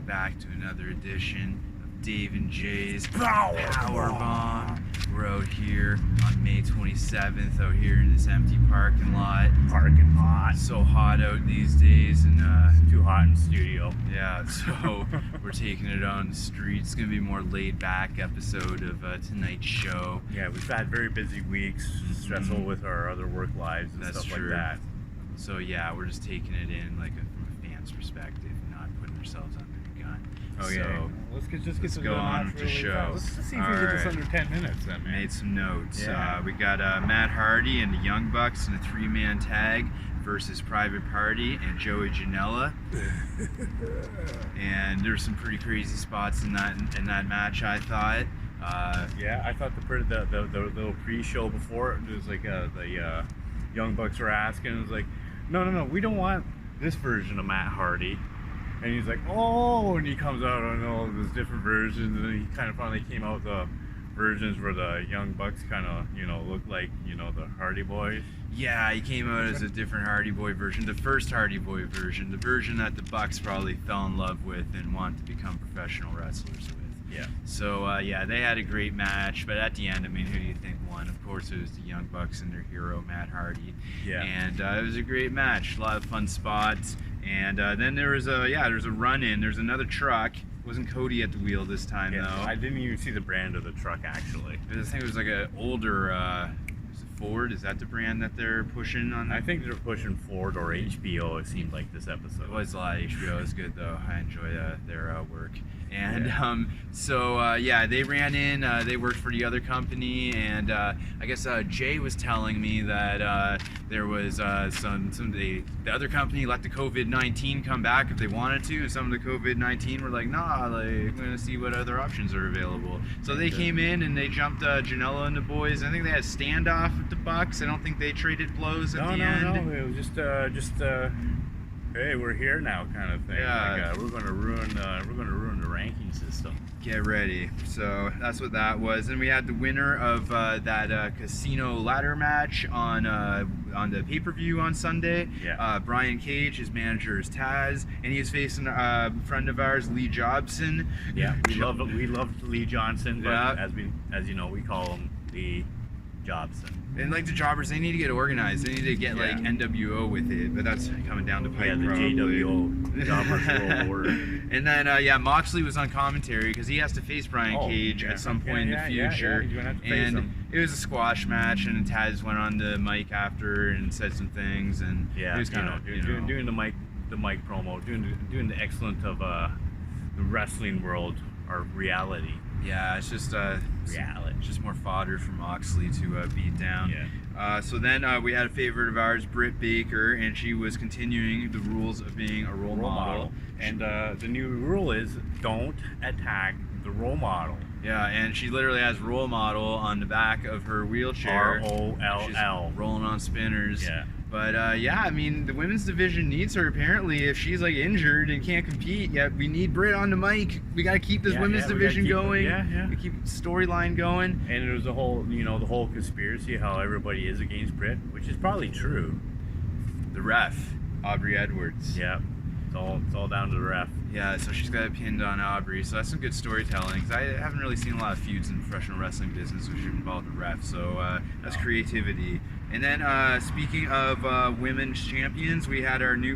back to another edition of Dave and Jay's Powerbomb. We're out here on May 27th, out here in this empty parking lot. So hot out these days, and too hot in studio. Yeah, so we're taking it on the street. It's gonna be a more laid-back episode of tonight's show. Yeah, we've had very busy weeks, stressful with our other work lives and stuff like that. So yeah, we're just taking it in like from a fan's perspective, not putting ourselves under the gun. Oh yeah. Let's go on with the show. Let's just see if we can get this under 10 minutes then, man. Made some notes. Yeah. We got Matt Hardy and the Young Bucks in a 3-man tag versus Private Party and Joey Janela. And there's some pretty crazy spots in that match, I thought. Yeah, I thought the little pre-show before, it was like the Young Bucks were asking, it was like, no, we don't want this version of Matt Hardy. And he's like, oh, and he comes out on all those different versions, and then he kind of finally came out with the versions where the Young Bucks kind of, look like, the Hardy Boys. Yeah, he came out as a different Hardy Boy version, the first Hardy Boy version, the version that the Bucks probably fell in love with and wanted to become professional wrestlers with. Yeah. So, yeah, they had a great match, but at the end, I mean, who do you think won? Of course, it was the Young Bucks and their hero, Matt Hardy. Yeah. And it was a great match, a lot of fun spots. And then there was a run-in. There's another truck. Wasn't Cody at the wheel this time, though. I didn't even see the brand of the truck, actually. I think it was like an older, is it Ford? Is that the brand that they're pushing on? I think they're pushing Ford or HBO, it seemed like this episode. It was a lot of HBO. It was good, though. I enjoy their work. And they ran in. They worked for the other company, and I guess Jay was telling me that there was the other company let the COVID-19 come back if they wanted to, and some of the COVID-19 were like, nah, we're gonna see what other options are available. So they came in and they jumped Janela and the boys. I think they had a standoff with the Bucks. I don't think they traded blows at the end. No, it was just hey, we're here now, kind of thing. Yeah. Like, we're gonna ruin the ranking system. Get ready. So that's what that was. And we had the winner of that casino ladder match on the pay-per-view on Sunday. Yeah. Brian Cage, his manager is Tazz, and he was facing a friend of ours, Lee Jobson. Yeah, we love Lee Johnson, but Yeah. as you know, we call him Lee Jobson. And like the jobbers, they need to get organized. They need to get like NWO with it, but that's coming down the pipe. Yeah, the probably. JWO, Jobbers World Order. And then Moxley was on commentary because he has to face Brian Cage at some point in the future. He's gonna have to face him. It was a squash match, and Taz went on the mic after and said some things, and he was kind of doing the mic promo, doing the excellence of the wrestling world or reality. Yeah, it's just reality. It's just more fodder for Moxley to beat down. Yeah. So then we had a favorite of ours, Britt Baker, and she was continuing the rules of being a role model. And the new rule is don't attack the role model. Yeah, and she literally has role model on the back of her wheelchair. ROLL. She's rolling on spinners. Yeah. But I mean, the women's division needs her apparently. If she's like injured and can't compete, we need Britt on the mic. We gotta keep this women's division going. We keep the storyline going. And there's the whole conspiracy how everybody is against Britt, which is probably true. The ref, Aubrey Edwards. Yeah, it's all down to the ref. Yeah, so she's got it pinned on Aubrey. So that's some good storytelling. Because I haven't really seen a lot of feuds in the professional wrestling business which involve the ref. So that's creativity. And then speaking of women's champions, we have our new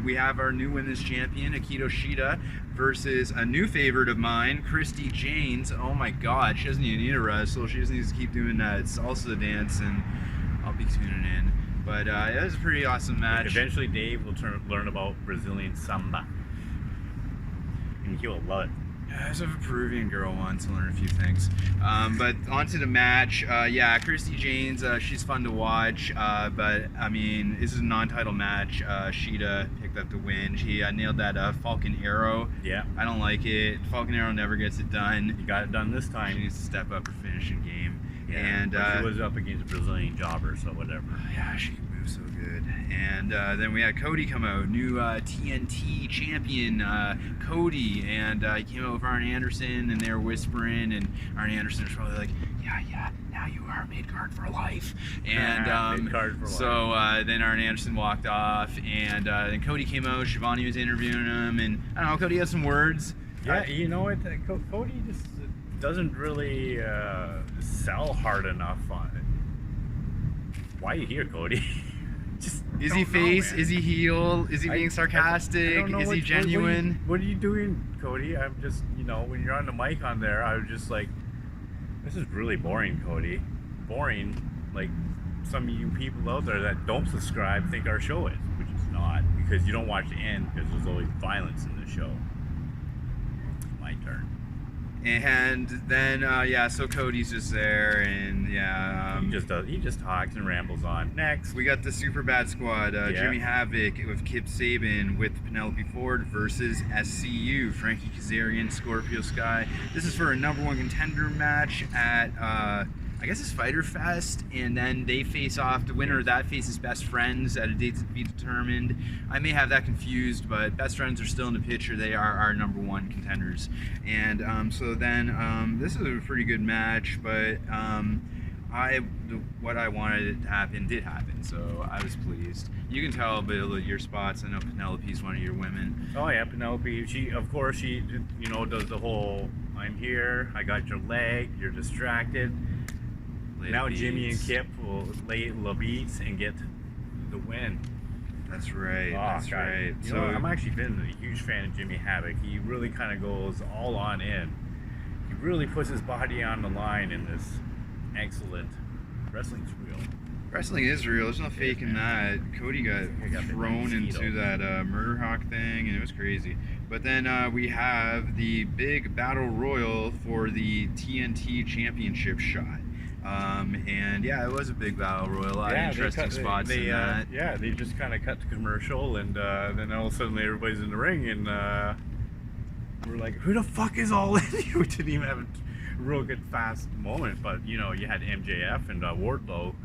women's champion, Hikaru Shida, versus a new favorite of mine, Christi Jaynes. Oh my God, she doesn't even need to wrestle. She just needs to keep doing that salsa dance, and I'll be tuning in. But it was a pretty awesome match. Eventually, Dave will learn about Brazilian samba, and he will love it. I was with a Peruvian girl once and learned a few things. But onto the match. Christi Jaynes, she's fun to watch. But I mean, this is a non-title match. Shida picked up the win. She nailed that Falcon Arrow. Yeah. I don't like it. Falcon Arrow never gets it done. You got it done this time. She needs to step up her finishing game. Yeah. And she was up against a Brazilian jobber, so whatever. Yeah, she can move so good. And then we had Cody come out, new TNT champion Cody, and he came out with Arn Anderson, and they were whispering, and Arn Anderson was probably like, yeah, now you are mid-card for life. And mid-card for so life. then Arn Anderson walked off, and then Cody came out, Shivani was interviewing him, and I don't know, Cody had some words. Yeah, you know what? Cody just doesn't really sell hard enough on it. Why are you here, Cody? Just is he face? Is he heel? Is he being sarcastic? I don't know is he genuine? What are you doing, Cody? I'm just, when you're on the mic on there, I was just like, this is really boring, Cody. Boring, like some of you people out there that don't subscribe think our show is, which is not, because you don't watch the end because there's always violence in the show. My turn. And then so Cody's just there, and he just talks and rambles on. Next, we got the Superbad squad: Jimmy Havoc with Kip Sabian with Penelope Ford versus SCU, Frankie Kazarian, Scorpio Sky. This is for a #1 contender match at I guess it's Fyter Fest, and then they face off. The winner of that faces Best Friends at a date to be determined. I may have that confused, but Best Friends are still in the picture. They are our #1 contenders. And so then this is a pretty good match, but what I wanted to happen did happen, so I was pleased. You can tell a bit of your spots. I know Penelope's one of your women. Oh yeah, Penelope. She does the whole "I'm here, I got your leg, you're distracted." Now Jimmy and Kip will lay the beats and get the win. That's right. That's right. So I'm actually been a huge fan of Jimmy Havoc. He really kind of goes all on in. He really puts his body on the line in this excellent wrestling's real. Wrestling is real. There's no faking that. Cody got thrown into that Murder Hawk thing, and it was crazy. But then we have the big battle royal for the TNT Championship shot. And it was a big battle royal. A lot of interesting spots in that. Yeah, they just kind of cut the commercial, and then all of a sudden everybody's in the ring, and we're like, who the fuck is all in here? We didn't even have a real good fast moment, but you had MJF and Wardlow,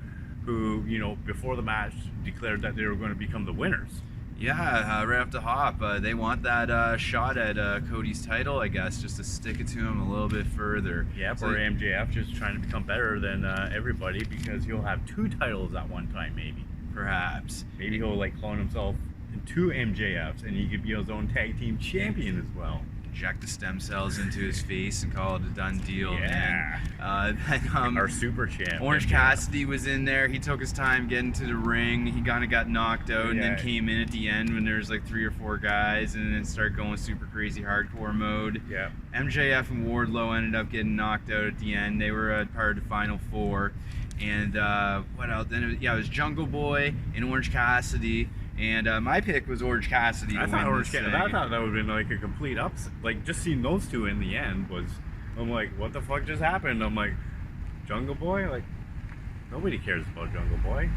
who before the match declared that they were going to become the winners. Yeah, right off the hop, they want that shot at Cody's title, I guess, just to stick it to him a little bit further. Yeah, for MJF just trying to become better than everybody, because he'll have 2 titles at one time, maybe. Perhaps. Maybe he'll clone himself into MJFs, and he could be his own tag team champion as well. Inject the stem cells into his face and call it a done deal. Yeah. And, then, our super champ. Orange Cassidy was in there. He took his time getting to the ring. He kind of got knocked out and then came in at the end when there was 3 or 4 guys, and then started going super crazy hardcore mode. Yeah. MJF and Wardlow ended up getting knocked out at the end. They were part of the Final 4. And what else? Then it was Jungle Boy and Orange Cassidy. And my pick was Orange Cassidy. I thought that would have been a complete upset. Just seeing those 2 in the end was, I'm like, what the fuck just happened? I'm like, Jungle Boy? Nobody cares about Jungle Boy.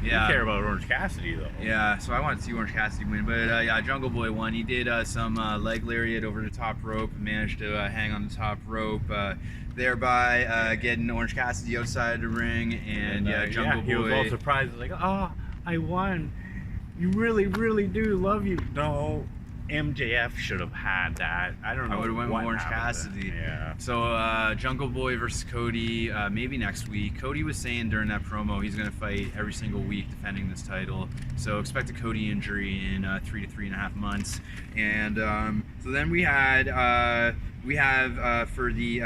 Yeah. You care about Orange Cassidy though. Yeah, so I wanted to see Orange Cassidy win, but Jungle Boy won. He did some leg lariat over the top rope and managed to hang on the top rope, thereby getting Orange Cassidy outside of the ring. And Jungle Boy. He was all surprised, oh, I won. You really, really do love you. No, MJF should have had that. I don't know. I would have went with Orange Cassidy. Yeah. So Jungle Boy versus Cody, maybe next week. Cody was saying during that promo he's going to fight every single week defending this title. So expect a Cody injury in 3 to 3.5 months. And so then we have for the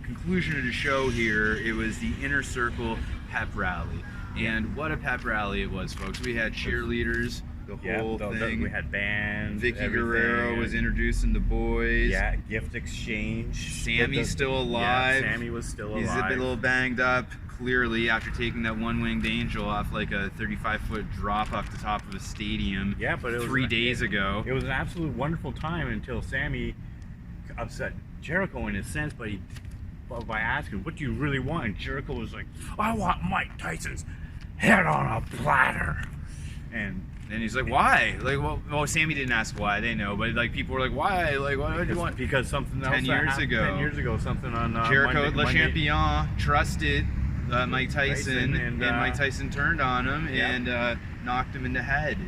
conclusion of the show here, it was the Inner Circle pep rally. And what a pep rally it was, folks. We had cheerleaders, the whole thing. We had bands. Vicky Guerrero was introducing the boys. Yeah, gift exchange. Sammy's still alive. Yeah, Sammy was still alive. He's a little banged up, clearly, after taking that one-winged angel off a 35-foot drop off the top of a stadium. Yeah, but it was 3 days ago. It was an absolute wonderful time until Sammy upset Jericho in a sense, but by asking, what do you really want? And Jericho was like, I want Mike Tyson's head on a platter. And he's like, why? Well, Sammy didn't ask why. They know, but people were like, why? What do you want? Because something else 10 years ago, something on Jericho Monday. Champion trusted Mike Tyson, and Mike Tyson turned on him and knocked him in the head.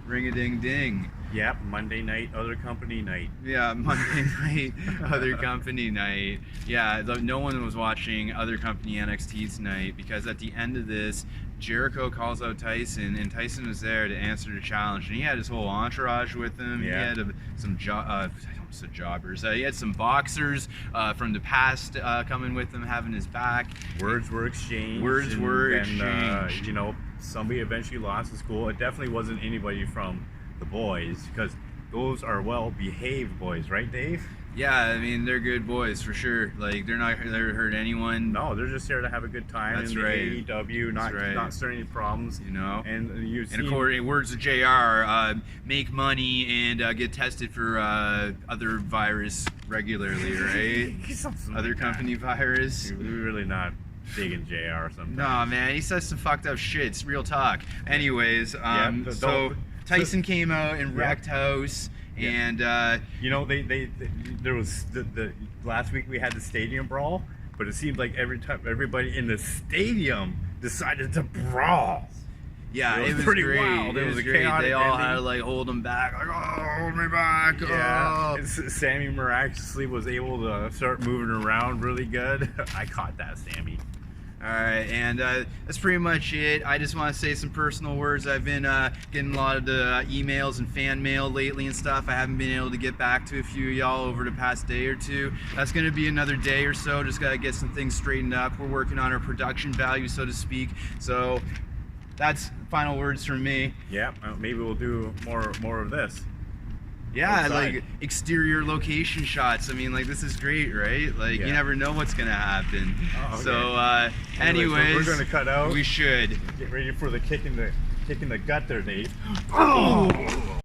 Ring-a-ding-ding. Yep, Monday night, other company night. Yeah, Monday night, other company night. Yeah, no one was watching other company NXT tonight, because at the end of this, Jericho calls out Tyson, and Tyson was there to answer the challenge, and he had his whole entourage with him. Yeah. He had some So jobbers. He had some boxers from the past coming with him, having his back. Words were exchanged. exchanged. You know, somebody eventually lost his cool. It definitely wasn't anybody from the boys, because those are well-behaved boys, right, Dave? Yeah, I mean, they're good boys for sure. Like, they're not there to hurt anyone. No, they're just here to have a good time. That's in the right. AEW, not starting any problems. You know? And according words of JR, make money and get tested for other virus regularly, right? Other company virus. We're really not digging JR sometimes. Nah, man, he says some fucked up shit. It's real talk. Anyways, so Tyson came out and wrecked house. And you know, there was the last week we had the stadium brawl, but it seemed like every time everybody in the stadium decided to brawl. Yeah, it was pretty great. wild. It was a great. chaotic They all ending. had to like hold him back, like, oh, hold me back. Yeah, Oh. Sammy miraculously was able to start moving around really good. I caught that, Sammy. All right, and that's pretty much it. I just want to say some personal words. I've been getting a lot of the emails and fan mail lately and stuff. I haven't been able to get back to a few of y'all over the past day or two. That's going to be another day or so. Just got to get some things straightened up. We're working on our production value, so to speak. So that's final words from me. Yeah, maybe we'll do more of this. Yeah, outside. like exterior location shots. I mean, like, this is great, right? Like, Yeah. you never know what's gonna happen. Oh, okay. So, anyways, we're gonna cut out. We should. Get ready for the kick in the gut there, Dave. Oh!